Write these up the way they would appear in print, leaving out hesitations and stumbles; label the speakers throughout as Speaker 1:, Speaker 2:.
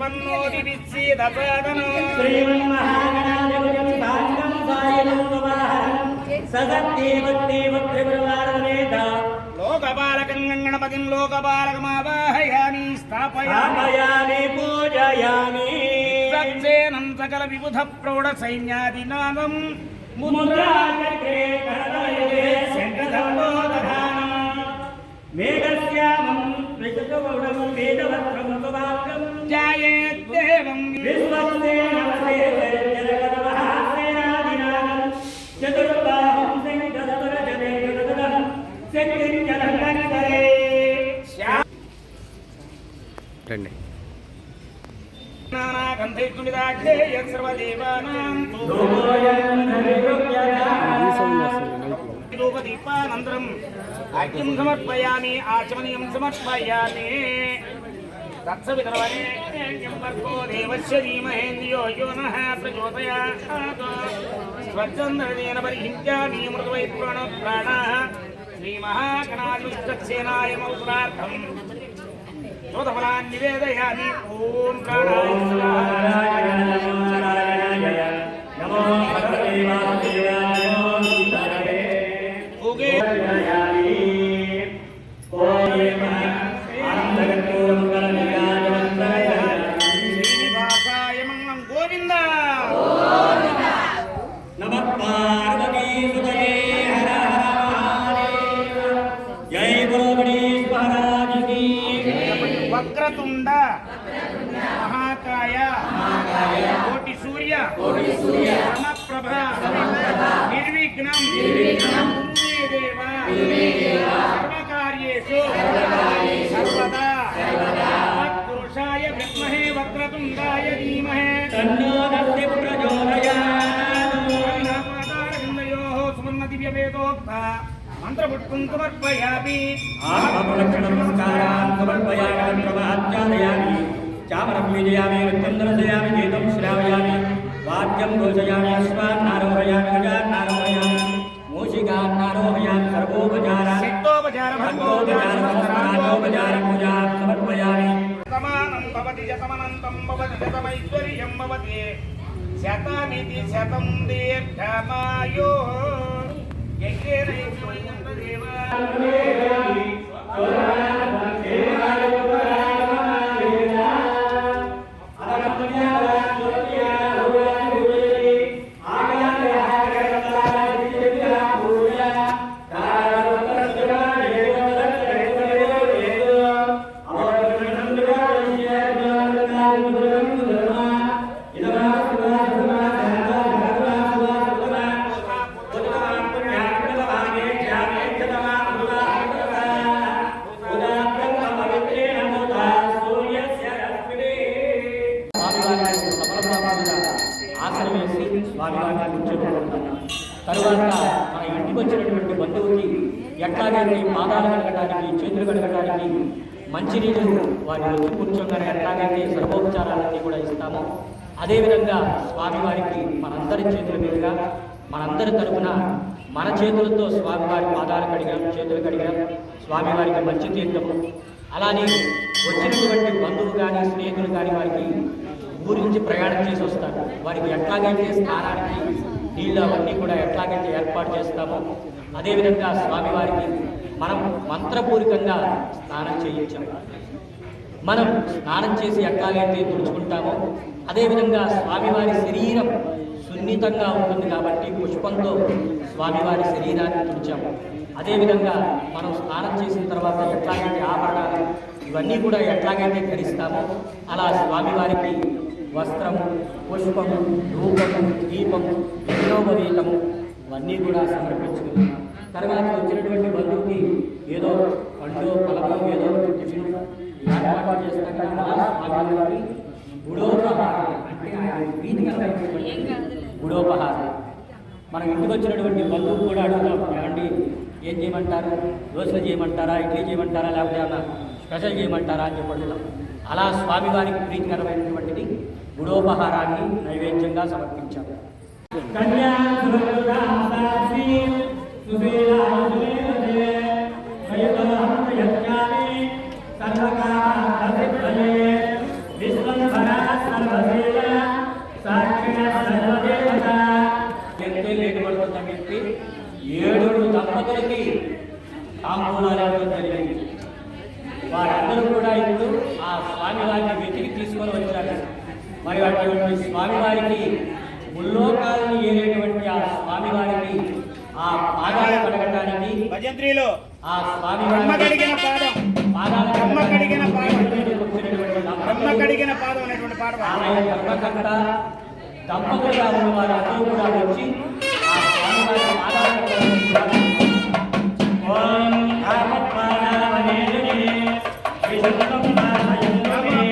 Speaker 1: మన్మన్నోది విచ్ఛేదసాదనం
Speaker 2: శ్రీమన్మహాగణాధిపతిం భాంగం సాయనం సువాహనం సదత్తేవత్తేవ త్రిపురవారవేద
Speaker 1: లోకపాలకం గణపతిం లోకపాలకమావాహయామి స్థాపయామి
Speaker 2: పూజయామి
Speaker 1: సచ్చేనం సకల విబుధ ప్రౌఢ సైన్యాదినాదం
Speaker 2: ముద్రాచక్రే కరదయే శంఖదండోదధానం మేఘశ్యామం వికటగౌడం వేదవస్త్రం సుభాగం
Speaker 1: జాయేద్దేవం
Speaker 2: విశ్వసేనాదినాదం చతుర్బాహుం శంఖదరజనేకదం శక్తించలంకరే
Speaker 1: రండి నానాగంధైర్గుణిదాగ్రే యత్సర్వదేవానాం ధూపదీపానంతరం అగ్నిం సమర్పయామి ఆచమనీయం సమర్పయామి తత్సవితర్వరేణ్యం భర్గో దేవస్య ధీమహి ధియో యో నః ప్రచోదయాత్ స్వచ్ఛందనేన పరిహించామి మృగవై ప్రాణాః శ్రీమహాగణాధిపతిసేనాయ మౌత్రార్థం చోదఫలాన్ని నివేదయామి. ఓం ప్రాణాయ
Speaker 2: నమో భగవతే వాసుదేవాయ
Speaker 1: ఓకే శ్రీనివాసాయ మంగళం. గోవింద
Speaker 2: నమః పార్వతీ సుతయే హర హర మహాదేవ జై గురు గణేశ మహారాజ్ కీ
Speaker 1: వక్రతుండ మహాకాయ కోటి సూర్య సమప్రభ నిర్విఘ్నం దేవ సర్వకార్యేషు సర్వదా పురుషాయ విద్మహే వక్రతుండాయ ధీమహే
Speaker 2: తన్నో దత్తి ప్రచోదయాత్
Speaker 1: నామాదారవిందయోః సుమన్నదివ్యవేదోక్త మంత్రపుష్పం సమర్పయామి.
Speaker 2: నమస్కారాన్ సమర్పయామి ప్రవాచ్యాదయామి చామరం పూజయామి చంద్రదయామి గీతం శ్రావయామి వాద్యం ఘోషయామి అశ్వాన్నారోహయామి గజాన్నారోహయామి మూషికాన్నారోహయామి సర్వోపచార
Speaker 1: శక్తోపచార
Speaker 2: భంగోపచార పూజా సమర్పయామి.
Speaker 1: శతమానం భవతి శతమనంతం భవతి శతమైశ్వర్యం భవతి శతమితి శతం దీర్ఘమాయో
Speaker 2: తరువాత మన ఇంటికి వచ్చినటువంటి బంధువుకి ఎట్లాగైతే పాదాలు కడగడానికి చేతులు కడగడానికి మంచినీళ్ళు వారి వచ్చి కూర్చోగానే ఎట్లాగైతే సర్వోపచారాలన్నీ కూడా ఇస్తామో అదేవిధంగా స్వామివారికి మనందరి చేతుల మీదుగా మనందరి తరపున మన చేతులతో స్వామివారి పాదాలు కడిగాం, చేతులు కడిగాం, స్వామివారికి మంచి తీర్థము. అలానే వచ్చినటువంటి బంధువు కానీ స్నేహితులు కానీ వారికి ఊరి నుంచి ప్రయాణం చేసి వస్తారు. వారికి ఎట్లాగైతే స్నానానికి నీళ్ళు అవన్నీ కూడా ఎట్లాగైతే ఏర్పాటు చేస్తామో అదేవిధంగా స్వామివారికి మనం మంత్రపూరికంగా స్నానం చేయించాం. మనం స్నానం చేసి ఎట్లాగైతే తుడుచుకుంటామో అదేవిధంగా స్వామివారి శరీరం సున్నితంగా ఉంటుంది కాబట్టి పుష్పంతో స్వామివారి శరీరాన్ని తుడిచాము. అదేవిధంగా మనం స్నానం చేసిన తర్వాత ఎట్లాగైతే ఆభరణాలు ఇవన్నీ కూడా ఎట్లాగైతే ధరిస్తామో అలా స్వామివారికి వస్త్రము, పుష్పము, రూపము, దీపము, యజ్ఞోపవీతము ఇవన్నీ కూడా సమర్పించుకున్నాం. తర్వాత వచ్చినటువంటి బంధువుకి ఏదో పండు ఫలము ఏదో టిఫిన్ ఏర్పాటు చేస్తాం. స్వామివారికి గుడోపహారం అంటే గుడోపహారం. మనం ఇంటికి వచ్చినటువంటి బంధువులు కూడా అడుగుతాం, ఏమండి ఏం చేయమంటారు, దోశలు చేయమంటారా, ఇడ్లీ చేయమంటారా, లేకపోతే ఏమన్నా స్పెషల్ చేయమంటారా అని చెప్పి అడుగుతాం. అలా స్వామివారికి ప్రీతికరమైనటువంటిది గుడోపహారాన్ని నైవేద్యంగా సమర్పించాము. విశ్వం రేటు పడుతుందని చెప్పి 7 దంపతులకి తాంబూలాలు ఇవ్వడం జరిగింది. వారందరూ కూడా ఇప్పుడు ఆ స్వామివారిని వెతికి తీసుకొని వచ్చారు. మరి అటువంటి స్వామివారికి ముల్లోకాలను ఏలేటువంటి ఆ స్వామివారికి ఆ పాదాలు కడగటానికి
Speaker 1: భజంత్రిలో
Speaker 2: ఆ స్వామివారి
Speaker 1: కడిగిన పాదం కడిగిన పాదం అనేటువంటి పాట
Speaker 2: ఆలయ ధర్మకర్త దంపతులుగా ఉన్న వారందరూ కూడా వచ్చి ఆ స్వామివారి పాదాలు కడగటానికి ఓం రామపాదావనేజనే విశుద్ధం నామయమే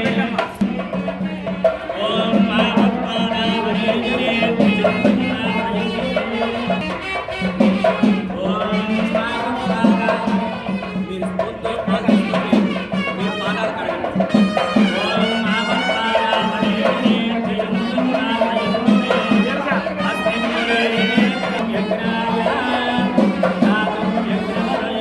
Speaker 2: ఓం రామపాదావనేజనే విశుద్ధం నామయమే ఓం రామపాదా మీరు స్ఫూర్తితో పాల్గొని మీరు పాదాలు కడగండి. ఓం రామపాదావనేజనే విశుద్ధం నామయమే అస్మిన్నే యజ్ఞాయ నాదం యజ్ఞాయ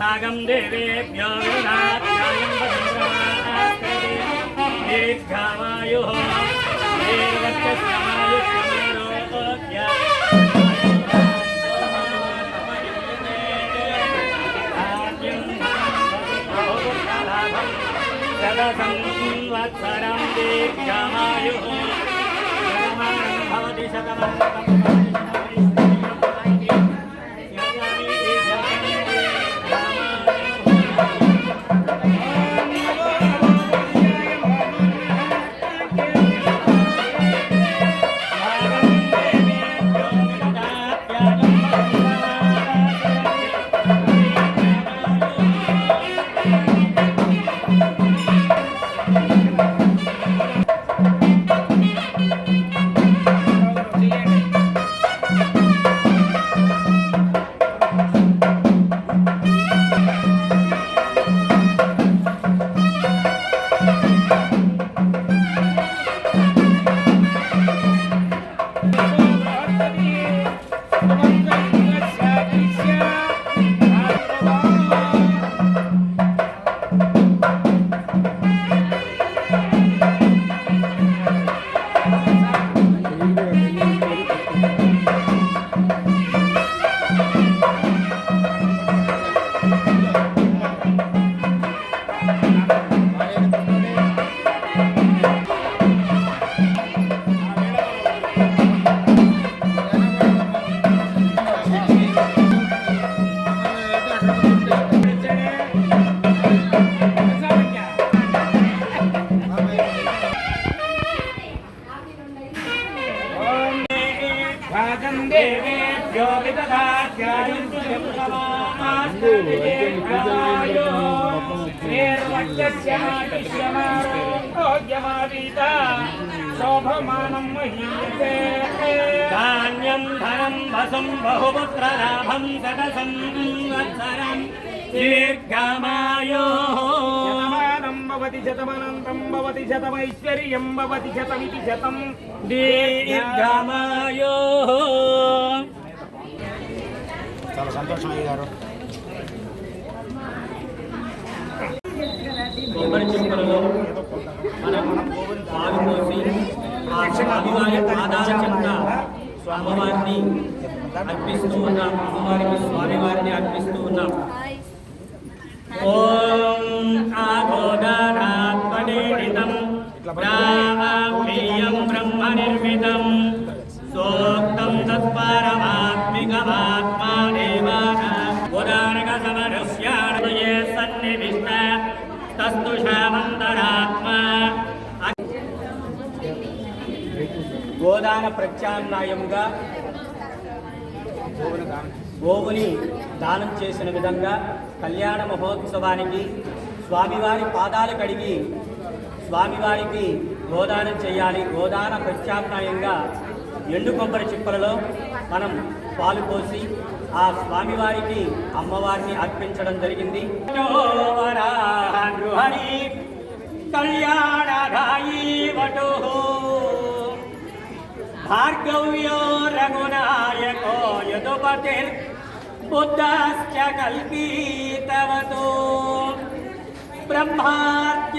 Speaker 2: భాగం దేవేభ్యో విదధాత్యాయం భద్రాస్తే దీర్ఘామాయుః దీర్ఘస్యమాయుష్యమారోగ్య సంవత్సరం దీర్ఘామాయుః భవతి శతమం देवेभ्यो विदधात्यायं शोभमानं महीयते धान्यं धनं वसुं बहुपुत्रलाभं शतसंवत्सरं दीर्घमायुः भवति शतमनन्तं भवति शतमैश्वर्यं भवति शतमिति शतं दीर्घमायुः
Speaker 1: చాలా సంతోషం అయ్యారు.
Speaker 2: కొబ్బరి చెప్పులలో మనం పాలు పోసి ఆ స్వామివారి పాదాల చెంత అమ్మవారిని అర్పిస్తూ ఉన్నాం. అమ్మవారికి స్వామివారిని అర్పిస్తూ ఉన్నాం. ఓం ఆగోదానాత్మనేనితం ప్రాప్తియం బ్రహ్మ నిర్మితం సోక్తం తత్పరమాత్మికమాత్మాదేవ ఉదారక సమరస్యాణయే సన్నివిష్ట తస్తు శామంతరాత్మా. గోదాన ప్రత్యామ్నాయంగా గోవుని దానం చేసిన విధంగా కళ్యాణ మహోత్సవానికి స్వామివారి పాదాలు కడిగి స్వామివారికి గోదానం చేయాలి. గోదాన ప్రత్యామ్నాయంగా ఎండు కొబ్బరి చిప్పలలో మనం పాలు పోసి ఆ స్వామివారికి అమ్మవారిని అర్పించడం జరిగింది. కళ్యాణాయి వటో భార్గవ్యో రఘునాయకో యదుపతిర్ బుద్ధశ్చ కల్పీతవతో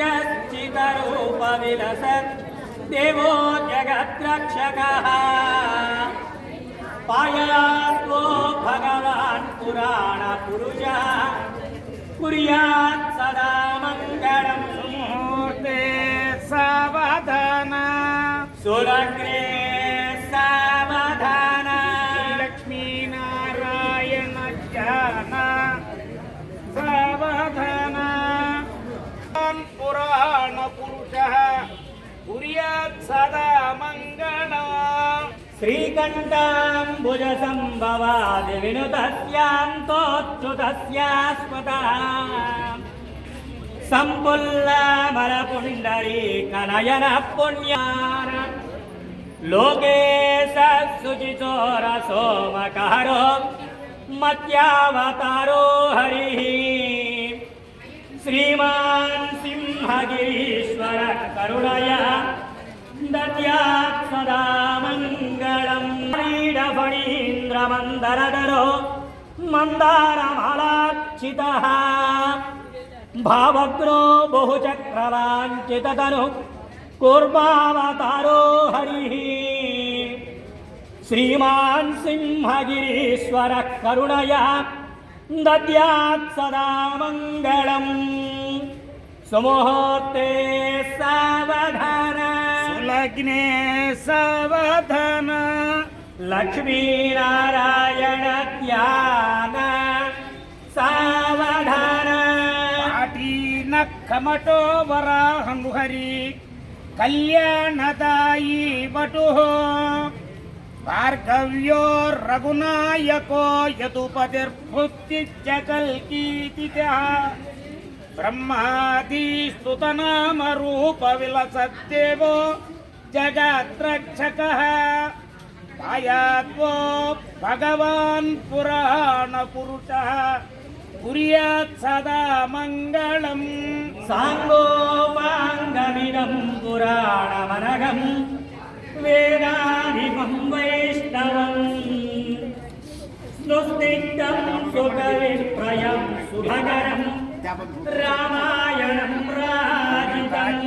Speaker 2: బ్రహ్మాద్యశ్చితరూప విలసత్ దేవో జగద్రక్షకః పాయాత్వో భగవాన్ పురాణ పురుషః కుర్యాత్ సదా మంగళం.
Speaker 1: ముహూర్తే సావధాన
Speaker 2: సురగ్రే సావధాన
Speaker 1: లక్ష్మీనారాయణ జ్ఞాన సావధాన పురాణ పురుష కుర్యాత్ సదా మంగళం.
Speaker 2: శ్రీకంఠాంబుజ సంభవాది వినుతస్యాంతోచ్యుతస్యాస్పదః సంపుల్లామల పుండరీకనయన పుణ్యాన లోకేశ శుచిచోర సోమకహరో మత్యావతారో హరిః శ్రీమాన్ సింహగిరీశ్వర కరుణయా దద్యాత్ సదా మంగళం. ఫణీంద్రమందరధరో మందారమాలాక్షితః భావగ్నో బహుచక్రవాంఛితతను కూర్మావతారో హరిః శ్రీమాన్ సింహగిరీశ్వర కరుణయా దద్యాత్ సదా మంగళం. సుముహూర్తే సావధాన
Speaker 1: సులగ్నే సావధాన
Speaker 2: లక్ష్మీనారాయణ ధ్యాన సావధాన
Speaker 1: పాటీన కమటో వరాహనుహరి కళ్యాణదాయి వటు భార్గవ్యో రఘునాయకో యదుపతిర్భుక్తిశ్చ కల్కీతితః బ్రహ్మాదిస్తుతనామ రూప విలసద్దేవో జగద్రక్షకః పాయాత్వో భగవాన్ పురాణ పురుషః కుర్యాత్ సదా మంగళం.
Speaker 2: సాంగోపాంగమిదం పురాణమనఘం వేదాధిపం వైష్ణవం స్నుస్నిగ్ధం సుఖవిప్రయం శుభకరం రామాయణం రాజితం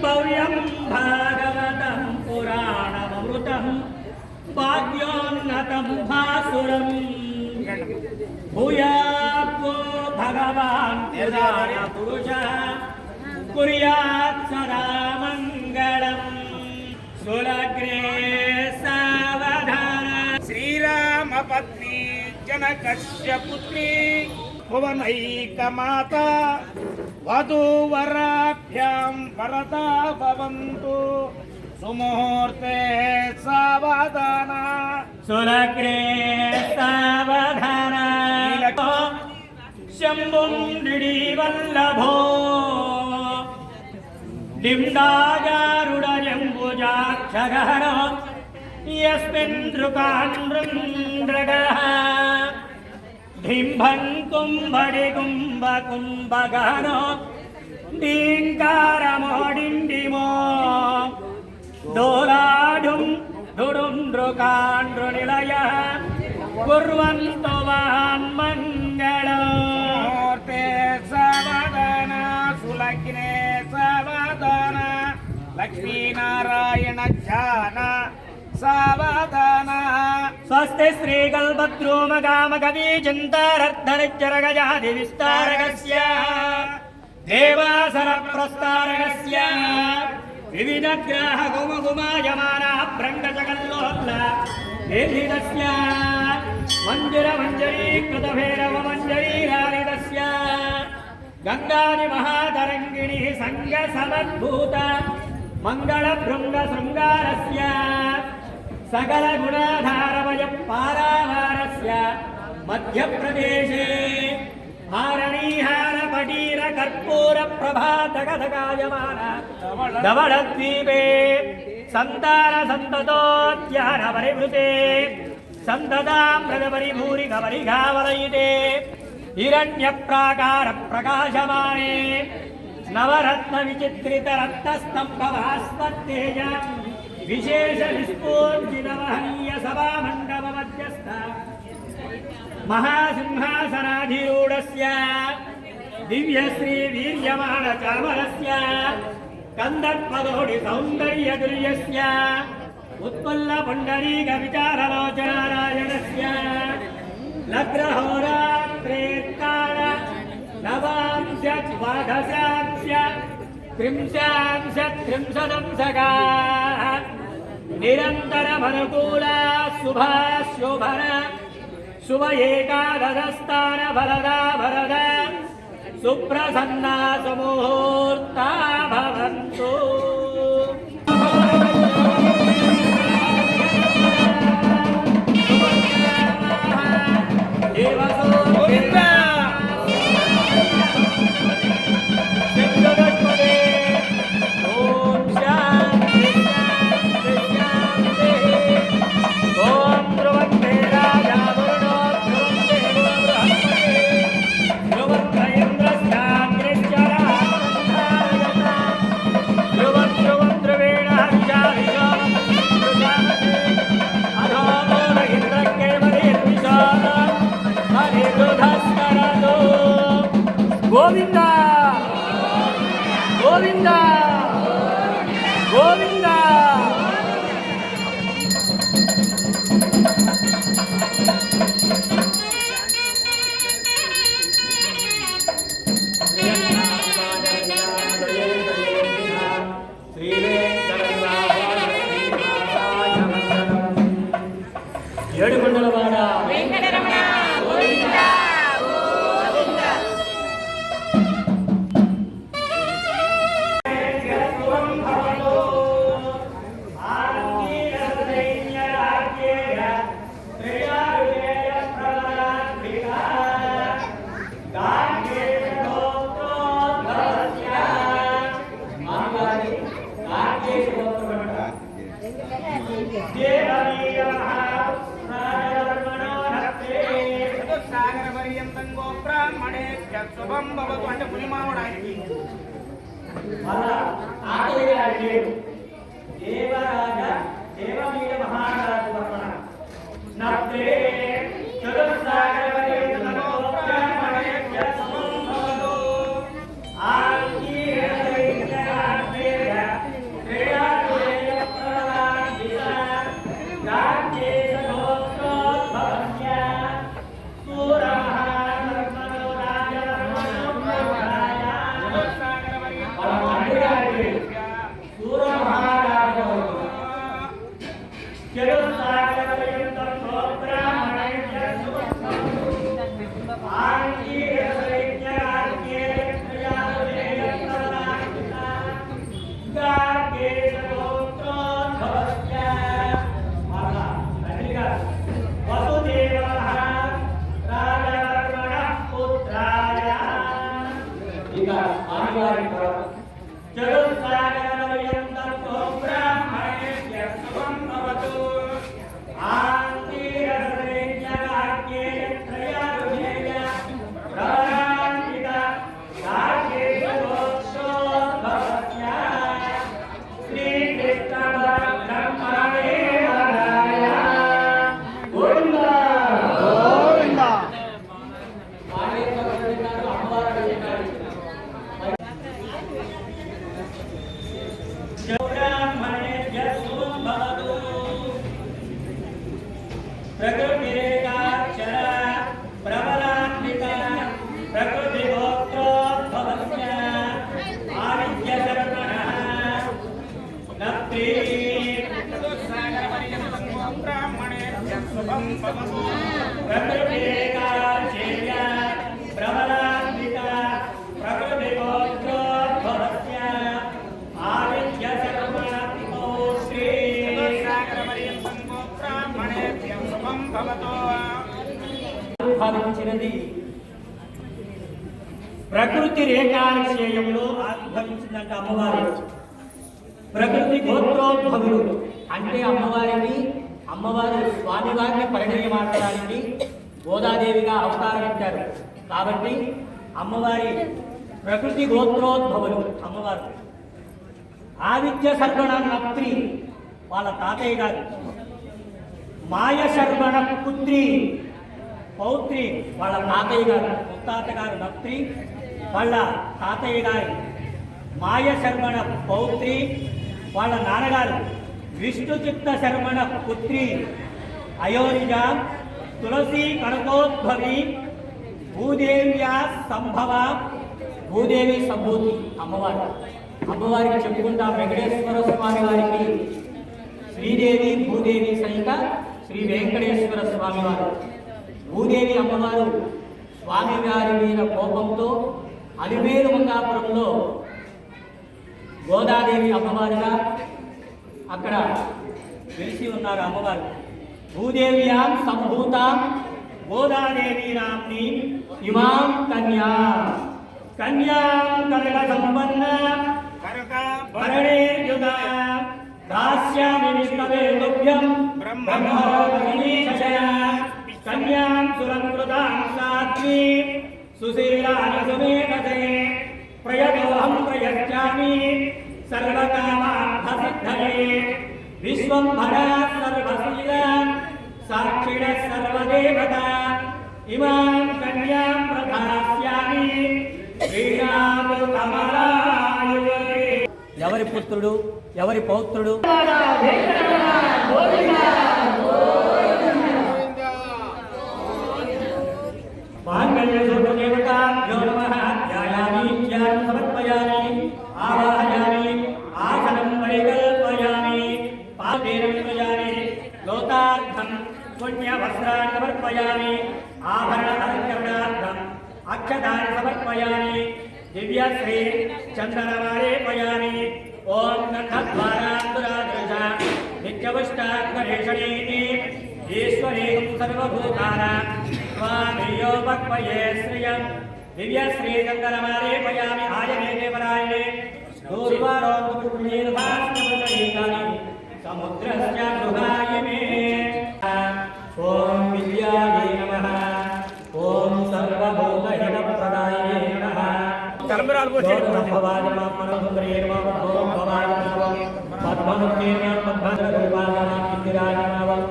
Speaker 2: భవ్యం భాగవతం పురాణమృతం భాగ్యోన్నతం భాసురం భూయాత్వో భగవాన్ పురాణ పురుషః కుర్యాత్ సదా మంగళం. సులగ్రే సావధాన
Speaker 1: శ్రీరామ పత్ని జనకస్య పుత్రి భువనైకమాత వధూవరాభ్యాం వరదా భవంతు. సుముహూర్తే సావధాన
Speaker 2: సులగ్రే సావధాన శంభుం వల్లభో డిండాజారుడజంబుజాక్షగహర యస్మిన్ దృకాండ్రగః ధింభం కుంభడి కుంభ కుంభగహన డీంకారమోడిండిమో డోలాఢుం డుడుం దృకాండ్రునిలయ कुर्वन्तु महान्मङ्गलमूर्ते
Speaker 1: सावधान सुलग्ने सावधान लक्ष्मीनारायण ध्यान सावधान
Speaker 2: स्वस्ति श्रीकल्पद्रो मगामकवीचिन्तारर्धनिच्चरगजाधि विस्तारकस्य देवासरप्रस्तारकस्य विविधग्राह गुमगुमायमानः भ्रङ्गजगल्लोल निर्हितस्य मञ्जुरमञ्जरीकृतभैरवमञ्जरीरारितस्य गङ्गानि महातरङ्गिणी सङ्गसमद्भूत मङ्गलभृङ्गशृङ्गारस्य सकलगुणाधारमयं पारावारस्य मध्यप्रदेशे हारणीहारपटीरकर्पूरप्रभातकथकायमान धवलद्वीपे सन्तानसन्ततोद्यानपरिवृते सन्ततामृतपरिभूरिकवरिघावलयिते हिरण्यप्राकारप्रकाशमाने नवरत्नविचित्रितरक्तस्तम्भभास्वत्तेज विशेषविस्फूर्जितमहनीयसभामण्डपमध्यस्थ महासिंहासनाधिरूढस्य दिव्यश्रीवीर्यमाणचामरस्य कन्दर्पदोडिसौन्दर्यदुर्यस्य उत्पल्लपुण्डरीकविचारलोचनारायणस्य लग्रहोरात्रेत्काल नवांशद्वादशांश त्रिंशदंशकाः निरन्तरमनुकूला शुभाशोभन शुभ एकादशस्थान भरदा भरदा सुप्रसन्ना सुमुहूर्ता भवन्तु गोविंदा गोविंदा गोविंदा ఏడుకొండలవాడ వెంకటరమణ గోవిందా
Speaker 1: శుభం భవతు అంటే పులిమావడానికి
Speaker 2: దేవరాజ దేవవీర మహారాజు వర్మణ నప్తే చతుస్సాగర పర్యంతం గోబ్రాహ్మణేభ్య శుభం భవతు ఆకీర్తయేన క్రీడాకులేయ ప్రదాదిత రాజ్యేశ గోత్రోద్భవస్య ప్రకృతిరేకాశేయ ప్రబలాన్విత ప్రకృతిగోత్రోద్భవస్య ఆదిత్య శర్మణో శ్రీ
Speaker 1: బ్రాహ్మణేభ్యం శుభం భవతో.
Speaker 2: ఆవిర్భవించినది ప్రకృతి రేఖాక్షేయంలో ఆవిర్భవించిందంట అమ్మవారు. ప్రకృతి గోత్రోద్భవులు అంటే అమ్మవారు స్వామివారిని పరిణయమాడటానికి గోదాదేవిగా అవతారం ఇచ్చారు కాబట్టి అమ్మవారి ప్రకృతి గోత్రోద్భవులు అమ్మవారు. ఆదిత్య శర్వణ నప్త్రి వాళ్ళ తాతయ్య గారు, మాయ శర్వణ పుత్రి పౌత్రి వాళ్ళ తాతయ్య గారు, ముత్తాత గారు నప్త్రి వాళ్ళ తాతయ్య గారు, మాయ శర్మణ పౌత్రి వాళ్ళ నాన్నగారు విష్ణు చిత్త శర్మణ పుత్రి అయోనిజ తులసి కనకోద్భవి భూదేవ్యా సంభవ భూదేవి సంభూతి అమ్మవారు. అమ్మవారికి చెప్పుకుంటా వెంకటేశ్వర స్వామి వారికి శ్రీదేవి భూదేవి సహిత శ్రీ వెంకటేశ్వర స్వామి వారు. భూదేవి అమ్మవారు స్వామివారి మీద కోపంతో అలివేలు మంగాపురంలో గోదాదేవి అమ్మవారిగా అక్కడ వెలిసి ఉన్నారు అమ్మవారు. భూదేవ్యాం సంభూతాం గోదాదేవి నామ్ని ఇమాం కన్యాం కనక సంపన్న భరణేర్యుగ దాస్యామి విష్ణవే తుభ్యం బ్రహ్మణోపనిషయ కన్యాం సురంకృతాం సాత్వీ సుశీలాని సుమేధసే ప్రయతోహం ప్రయచ్చామి సర్వకామార్థసిద్ధయే విశ్వంభర సర్వశీల సాక్షిణ సర్వదేవత ఇమాం కన్యాం ప్రధాస్యామి శ్రీరామకమలాయువే. ఎవరి పుత్రుడు ఎవరి పౌత్రుడు? మాంగళ్యదేవతాభ్యో నమః. ధ్యాయామి ధ్యానం సమర్పయామి ఆవాహయామి ఆసనం పరికల్పయామి పాదేరయామి లోకార్థం పుణ్యవస్త్రాన్ని సమర్పయామి ఆభరణ అలంకరణార్థం అక్షతాన్ని సమర్పయామి దివ్యశ్రీ చందనమాలేపయామి. ఓం నఖద్వారాంతురాదృశ నిత్యవష్టాంగరేషణీతి ఈశ్వరీం సర్వభూతానాం స్వామియోపక్వయే శ్రియం దివ్యశ్రీ చందనమాలేపయామి. ఆయనే దేవరాయనే దూర్వారోపకుర్మీర్భాస్కృతైకాని సముద్రస్య గృహాయమే. ఓం విద్యాయే నమః. ఓం సర్వభూతహితప్రదాయే నమః.
Speaker 1: తలంబరాలు పోసి
Speaker 2: భవాయ మామనోంద్రే నమః. ఓం భవాయ నమః. పద్మముఖే నమః. పద్మరూపాయ నమః. ఇందిరాయ నమః.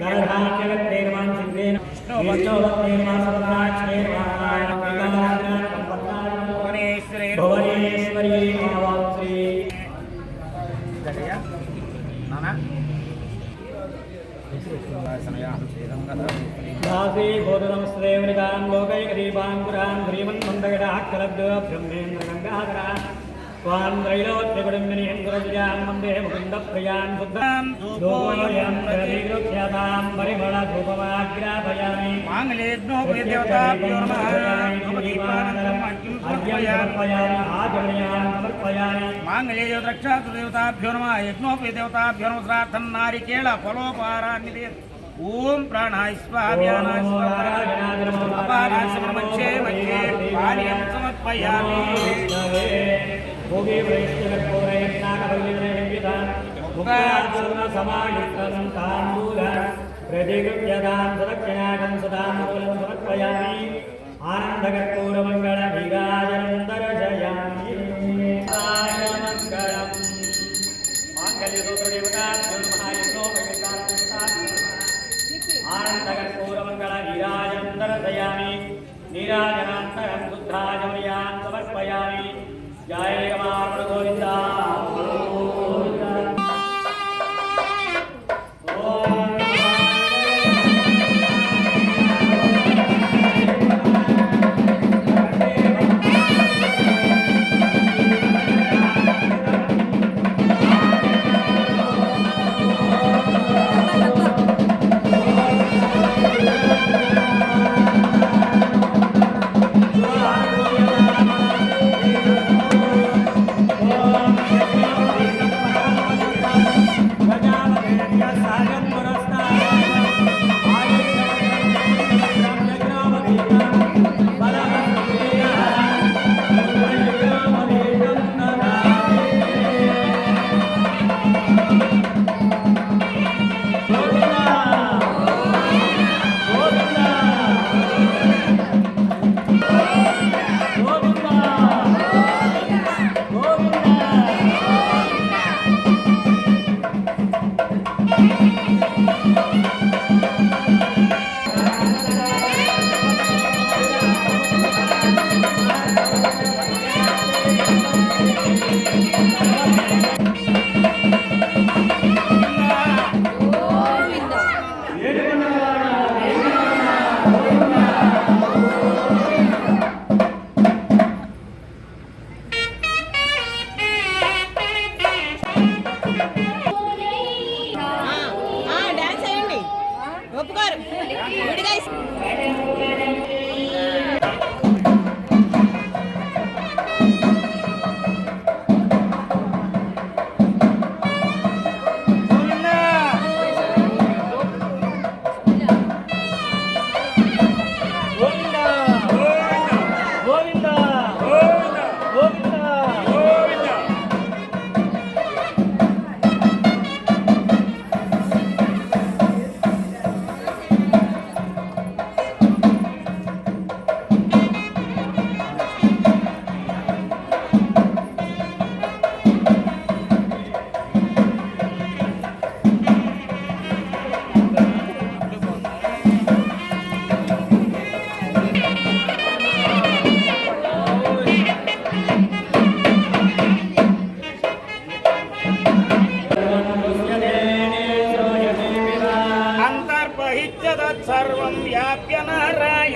Speaker 2: ధనధాన్యవత్తే నమః. సిద్ధే నమః. విష్ణువత్తే నమః. సర్వరాజ్ఞే నమః. భువనేశ్వరీ నమః. శ్రీ దాసీ బోధనమస్త్రేవనికాం లోకైకదీపాం పురాం శ్రీమన్మందగడాక్షరద్భ్యో బ్రహ్మేంద్ర గంగాధరా స్వాం త్రైలోక్యకుటుంబినీంద్రజాం వందే ముకుందప్రియాన్ శుద్ధాం ధూపోయం ప్రతిగృహ్యతాం పరిమళధూపమాగ్రాపయామి.
Speaker 1: మాంగళ్యేభ్యో నమః.
Speaker 2: సమర్పయామి ఆచమనీయాన్ సమర్పయామి.
Speaker 1: మాంగళ్యో ద్రక్షాతు దేవతాభ్యో నమః. యజ్ఞోపి దేవతాభ్యో నమః. శ్రాద్ధం నారికేళ ఫలోపహారాన్ని. ఓం ప్రాణాయ స్వాహ వ్యానాయ స్వాహ అపానాయ మధ్యే మధ్యే పానీయం సమర్పయామి.
Speaker 2: భోగే సమాయుక్తం తాంబూల ప్రతిగృహ్యతాం సదక్షిణాకం సదామూలం సమర్పయామి. ఆనందకర్పూరమంగళ నీరాజనం దర్శయామి. మంగళం మాంగళ్యసూత్రదేవతాభ్యో నమః. ఆనందకర్పూరమంగళ నీరాజనం దర్శయామి. నీరాజనాంతరం శుద్ధాజమయాన్ సమర్పయామి. జయ రమారమణ గోవిందా.
Speaker 3: Thank you.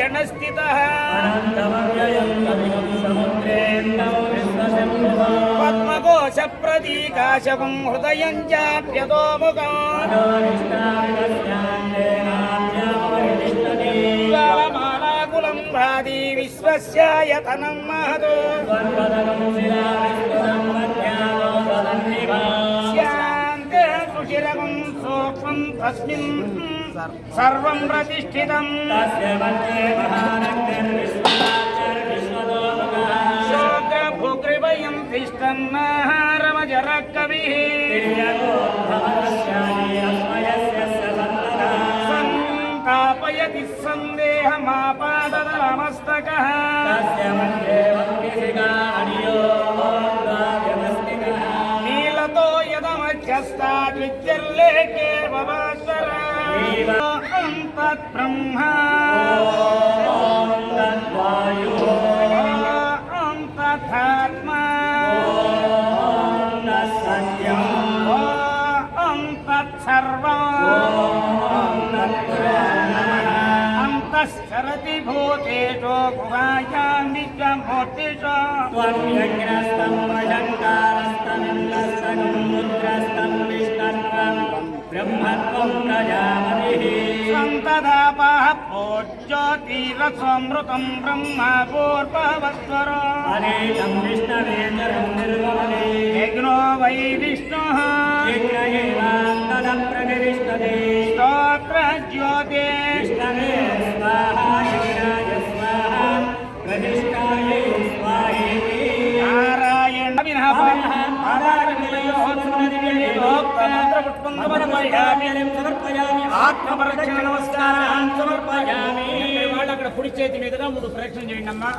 Speaker 1: నారాయణ స్థిత పద్మకోశ ప్రతీకాశకం హృదయం చాప్యతోముఖం మాలాకులం భాది విశ్వస్యాయతనం మహదో శాంతే సుశిరగం సూక్ష్మం తస్మిన్ సర్వం ప్రతిష్ఠితం శోగ్రభూగ్రివయం తిష్టన్నాహారమజర కవి సంతాపయతి సందేహమాపాదమస్తకః నీలతో యదమధ్యస్థాద్విద్యర్లేకే భవాస్వర తద్బ్రహ్మ తథాత్మా తత్సర్వం అంతఃసరతి భూతేషు గుహాయాం నిత్యమూర్తిషు
Speaker 2: బ్రహ్మత్వం ప్రజాపతిః
Speaker 1: సంతదాపః పూజ్యోతిరసమృతం బ్రహ్మ పూర్వవత్వరో
Speaker 2: అనేకం విష్ణవేతరం నిర్వహణే
Speaker 1: యజ్ఞో వై విష్ణుః
Speaker 2: యజ్ఞయేవాంతదప్రతిష్ఠతే
Speaker 1: స్తోత్ర జ్యోతే
Speaker 2: విష్ణవే స్వాహా యజ్ఞాయ స్వాహా ప్రతిష్ఠాయై స్వాహేతి
Speaker 1: నారాయణ ఆత్మపరక్షణ నమస్కారం సమర్పయామి. వాళ్ళు అక్కడ కుడి చేతి మీదుగా 3 ప్రదక్షిణ చేయండి అమ్మా.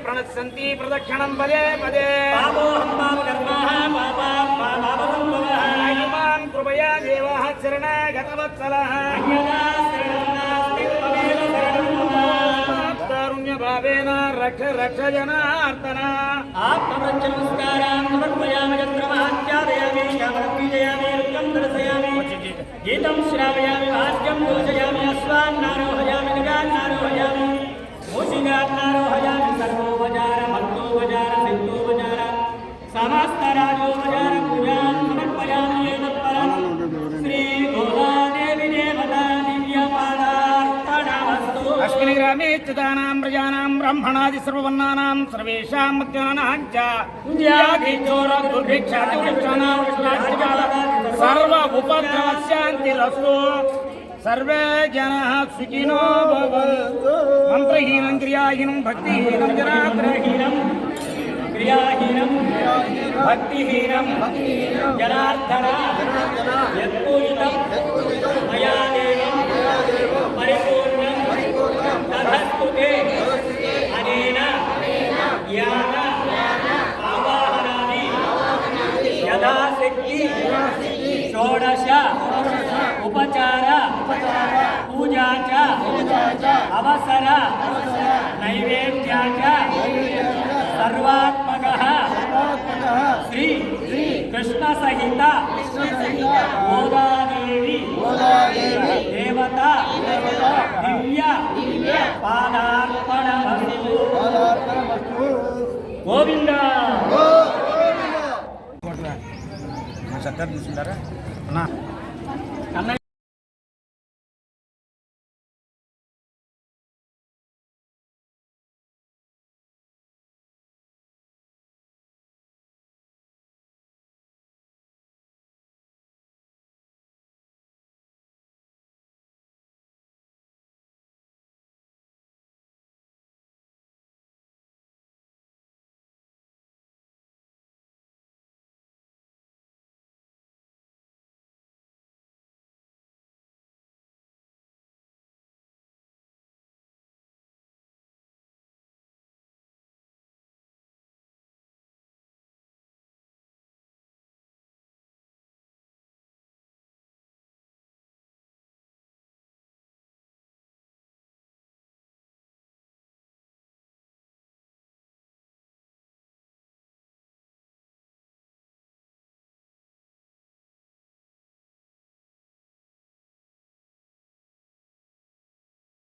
Speaker 1: ప్రణశ్యంతి ప్రదక్షిణం పదే పదే కృపయా దేవా శరణాగతవత్సలః కారుణ్యభావేన రక్ష రక్ష జనార్దన.
Speaker 2: ఆత్మవృక్షనమస్కారాన్ సమర్పయామి చంద్రమహాత్యాదయామి శ్యామరపీజయామి రుద్రం దర్శయామి గీతం శ్రావయామి వాద్యం ఘోషయామి అశ్వాన్నారోహయామి గజాన్నారోహయామి మూషికాన్నారోహయామి సర్వోపచార భక్తోపచార సిద్ధోపచార సమస్తరాజోపచార పూజాన్ సమర్పయామి ఏతత్పరం శ్రీ గోదాదేవి దేవతా దివ్యపాదార్పణమస్తు.
Speaker 1: అస్మిన్ గ్రామే స్థితానాం ప్రజానాం బ్రాహ్మణాది సర్వవర్ణానాం సర్వేషాం మధ్యానాం చ వ్యాధిచోర దుర్భిక్షాతివృక్షాణాం సర్వ ఉపద్రవశాంతిరస్తు. సర్వే జనాః సుఖినో భవంతు. మంత్రహీనం క్రియాహీనం భక్తిహీనం జనార్దనహీనం
Speaker 2: క్రియాహీనం భక్తిహీనం జనార్దన యత్పూజితం మయా దేవం పరిపూర్ణం తదస్తుతే అనేన జ్ఞాన ఆవాహనాని యథాశక్తి షోడశ ఉపచార పూజా చ అవసర నైవేద్యా చ సర్వాత్మకః శ్రీ కృష్ణ సహిత గోదాదేవి దేవత దివ్య పాదార్పణమస్తు. గోవింద
Speaker 1: సత్కారం తీసుకుంటారా?